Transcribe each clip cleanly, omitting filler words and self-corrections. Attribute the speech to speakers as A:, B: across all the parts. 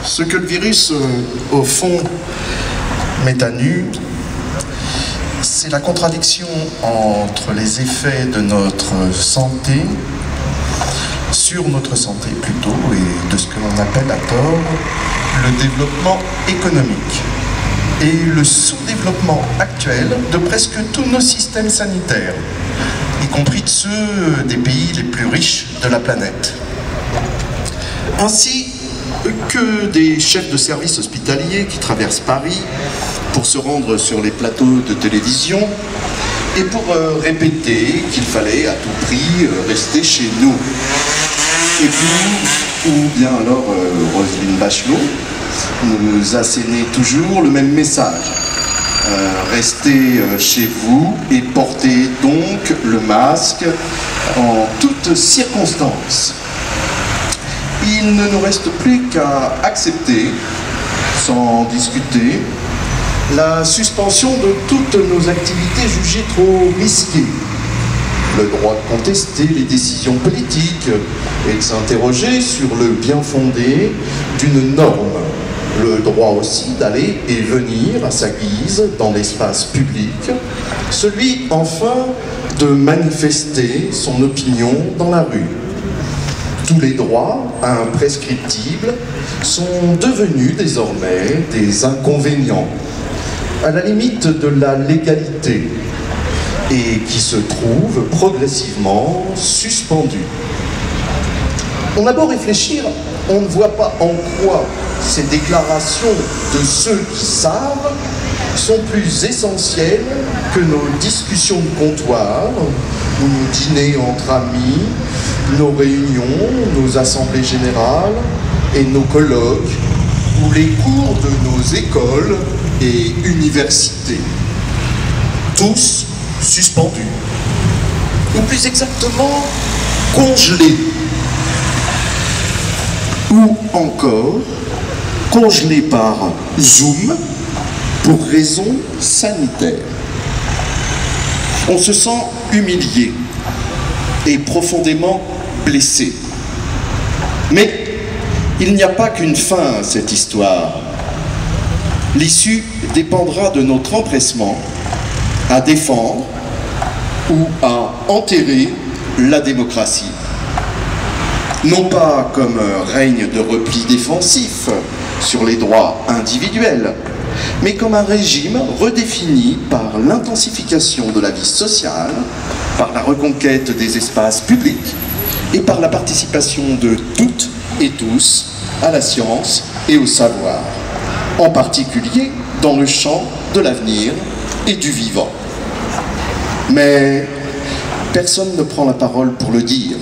A: Ce que le virus, au fond, met à nu, c'est la contradiction entre les effets de notre santé, sur notre santé plutôt, et de ce que l'on appelle à tort le développement économique, et le sous-développement actuel de presque tous nos systèmes sanitaires, y compris de ceux des pays les plus riches de la planète. Ainsi que des chefs de service hospitaliers qui traversent Paris pour se rendre sur les plateaux de télévision et pour répéter qu'il fallait à tout prix rester chez nous. Et puis, ou bien alors Roselyne Bachelot nous assénait toujours le même message. Restez chez vous et portez donc le masque en toutes circonstances. Il ne nous reste plus qu'à accepter, sans discuter, la suspension de toutes nos activités jugées trop risquées. Le droit de contester les décisions politiques et de s'interroger sur le bien fondé d'une norme. Le droit aussi d'aller et venir à sa guise dans l'espace public. Celui, enfin, de manifester son opinion dans la rue. Tous les droits imprescriptibles sont devenus désormais des inconvénients, à la limite de la légalité, et qui se trouvent progressivement suspendus. On a beau réfléchir, on ne voit pas en quoi ces déclarations de ceux qui savent sont plus essentielles que nos discussions de comptoir, nos dîners entre amis, nos réunions, nos assemblées générales et nos colloques, ou les cours de nos écoles et universités. Tous suspendus, ou plus exactement congelés, ou encore congelés par Zoom pour raisons sanitaires. On se sent humilié et profondément blessé. Mais il n'y a pas qu'une fin à cette histoire. L'issue dépendra de notre empressement à défendre ou à enterrer la démocratie. Non pas comme un règne de repli défensif sur les droits individuels, mais comme un régime redéfini par l'intensification de la vie sociale, par la reconquête des espaces publics et par la participation de toutes et tous à la science et au savoir, en particulier dans le champ de l'avenir et du vivant. Mais personne ne prend la parole pour le dire.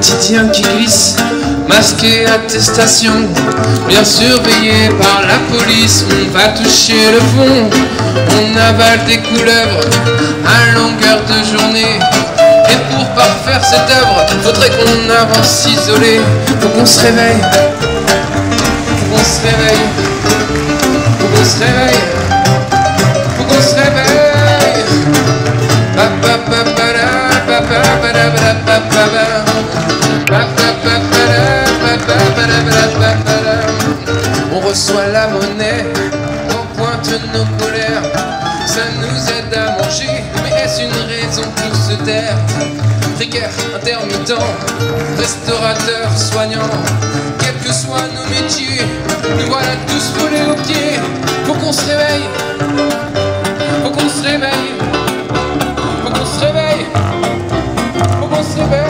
B: quotidien qui glisse, masqué attestation, bien surveillé par la police. On va toucher le fond, on avale des couleuvres à longueur de journée. Et pour parfaire cette œuvre, faudrait qu'on avance isolé. Faut qu'on se réveille, faut qu'on se réveille, faut qu'on se réveille, faut qu'on se réveille. On reçoit la monnaie, on pointe nos colères, ça nous aide à manger, mais est-ce une raison pour se taire? Précaire, intermittent, restaurateur, soignant, quels que soient nos métiers, nous voilà tous volés aux pieds. Faut qu'on se réveille, faut qu'on se réveille, faut qu'on se réveille, faut qu'on se réveille.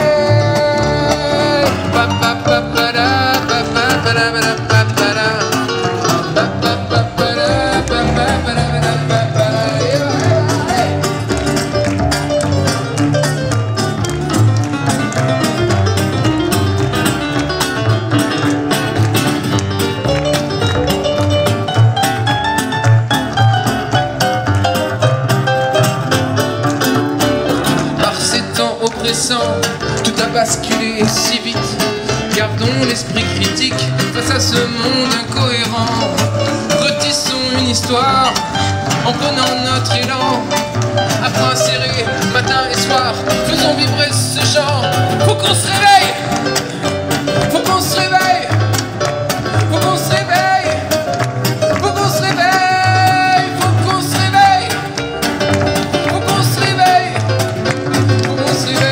B: Tout a basculé si vite. Gardons l'esprit critique face à ce monde incohérent. Retissons une histoire en prenant notre élan. À point serré, matin et soir, faisons vibrer ce chant. Faut qu'on se réveille, faut qu'on se réveille, faut qu'on se réveille, faut qu'on se réveille, faut qu'on se réveille, faut qu'on se réveille, faut qu'on se réveille.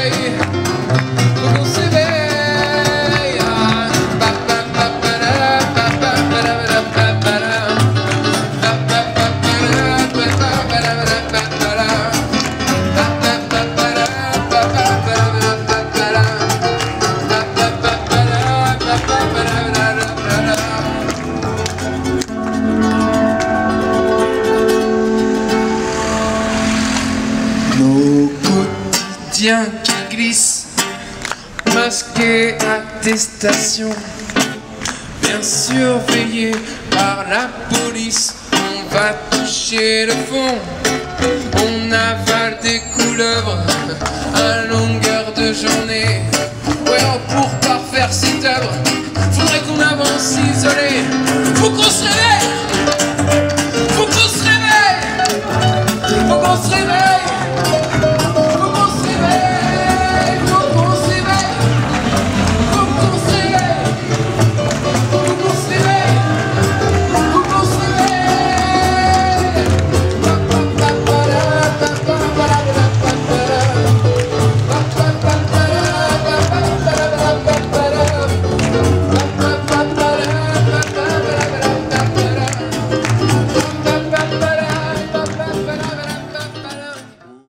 B: Nos quotidiens qui glissent, masqués attestation, bien surveillés par la police. On va toucher le fond, on avale des couleuvres à longueur de journée. Ouais, pour parfaire cette œuvre, faudrait qu'on avance isolé. Faut qu'on se réveille.